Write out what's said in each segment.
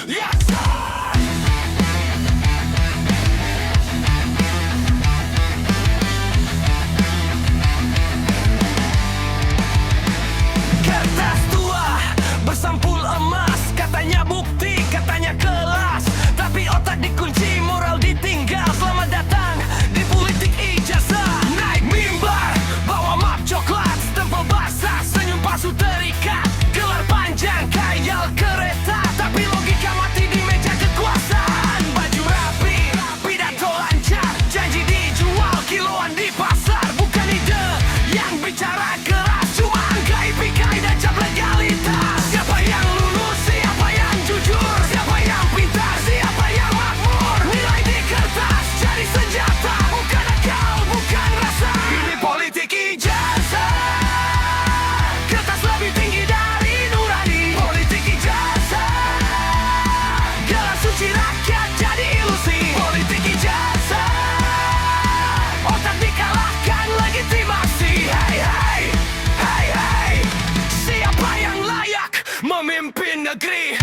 Yes! Kertas tua bersampul emas, katanya bukti, katanya kelas, tapi otak dikunci, moral ditinggal. Selamat datang di politik ijazah. Naik mimbar, bawa map coklat, stempel basah, senyum palsu terikat, gelar panjang, khayal kereta, tapi logika mati di meja kekuasaan. Baju rapi, pidato lancar, janji dijual kiloan di pasar. Bukan ide yang bicara keras, cuma angka IPK dan cap legalitas. Siapa yang lulus, siapa yang jujur, siapa yang pintar, siapa yang makmur. Nilai di kertas jadi senjata, bukan akal, bukan rasa. Ini politik ijazah. Kertas lebih tinggi dari nurani. Politik ijazah. Gelar suci rakyat jadi ilusi. Politik ijazah. Otak dikalahkan legitimasi. Hai hai, hai hai. Siapa yang layak memimpin negeri?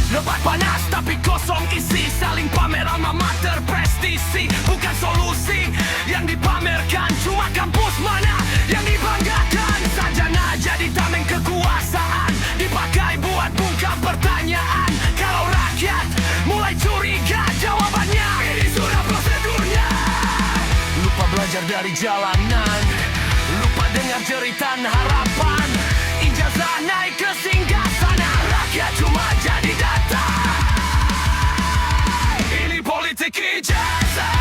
Lebat panas tapi kosong isi, saling pamer alma mater prestisi. Bukan solusi yang dipamerkan, cuma kampus mana yang dibanggakan. Sarjana jadi tameng kekuasaan, dipakai buat buka pertanyaan. Kalau rakyat mulai curiga jawabannya, ini sudah prosedurnya. Lupa belajar dari jalanan, lupa dengar jeritan harapan. Ijazah naik ke singgasana, rakyat cuma jadi data. Ini politik ijazah.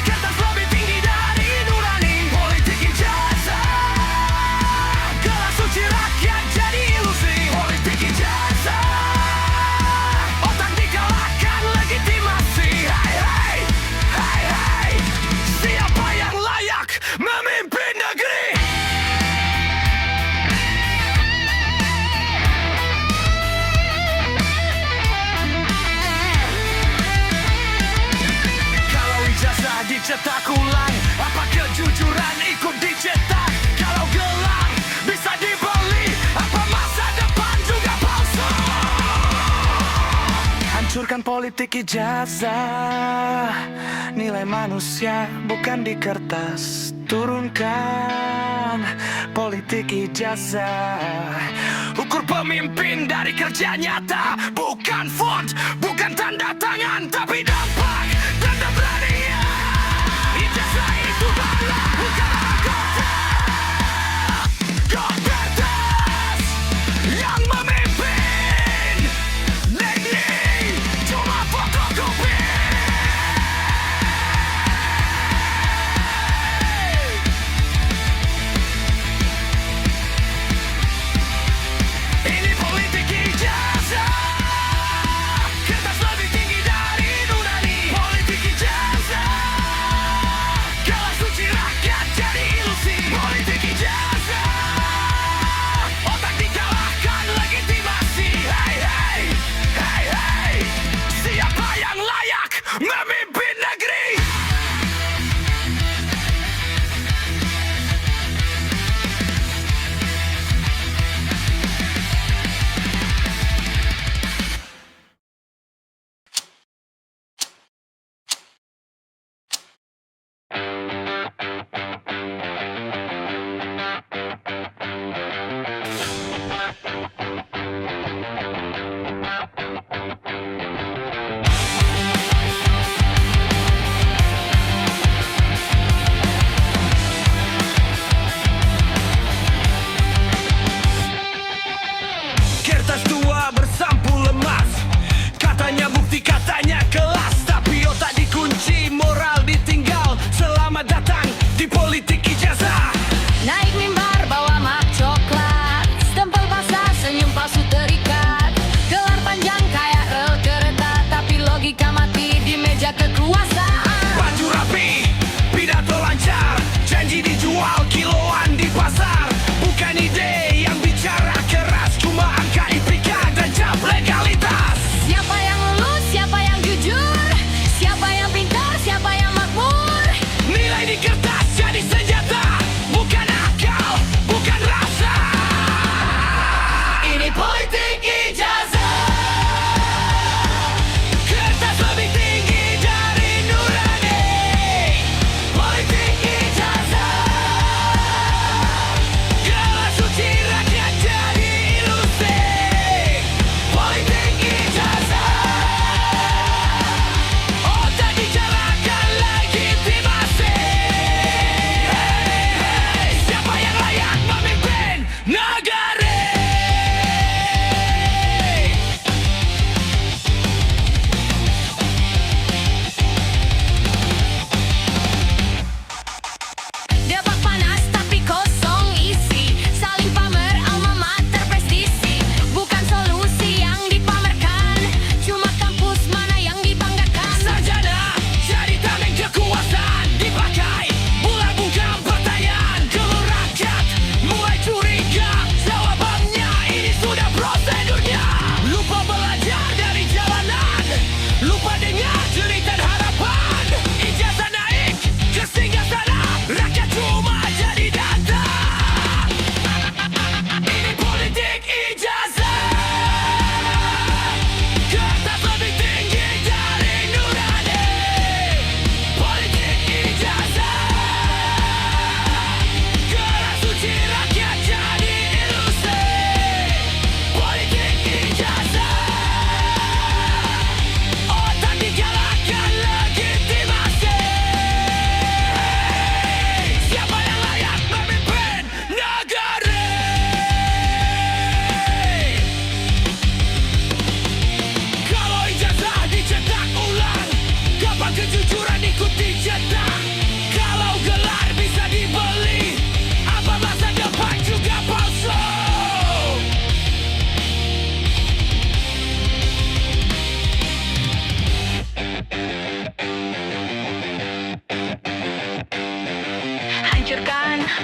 Kertas lebih tinggi dari nurani. Politik ijazah. Gelar suci rakyat jadi ilusi. Politik ijazah. Otak dikalahkan legitimasi. Hai hai, hai hai. Siapa yang layak memimpin negeri? Kalau ijazah dicetak ulang, apa kejujuran ikut dicetak? Kalau gelar bisa dibeli, apa masa depan juga palsu? Hancurkan politik ijazah. Nilai manusia bukan di kertas. Turunkan politik ijazah. Ukur pemimpin dari kerja nyata, bukan font, bukan tanda tangan, tapi dampak dan keberanian. Ijazah itu barang, bukan anggota. Kertas yang memimpin negeri cuma fotokopi. Ini politik ijazah. Kertas lebih tinggi dari nurani. Politik ijazah. Gelar suci rakyat jadi ilusi. Politik ijazah. Otak dikalahkan legitimasi. Hai hai, hai hai. Siapa yang layak memimpin negeri?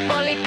Politik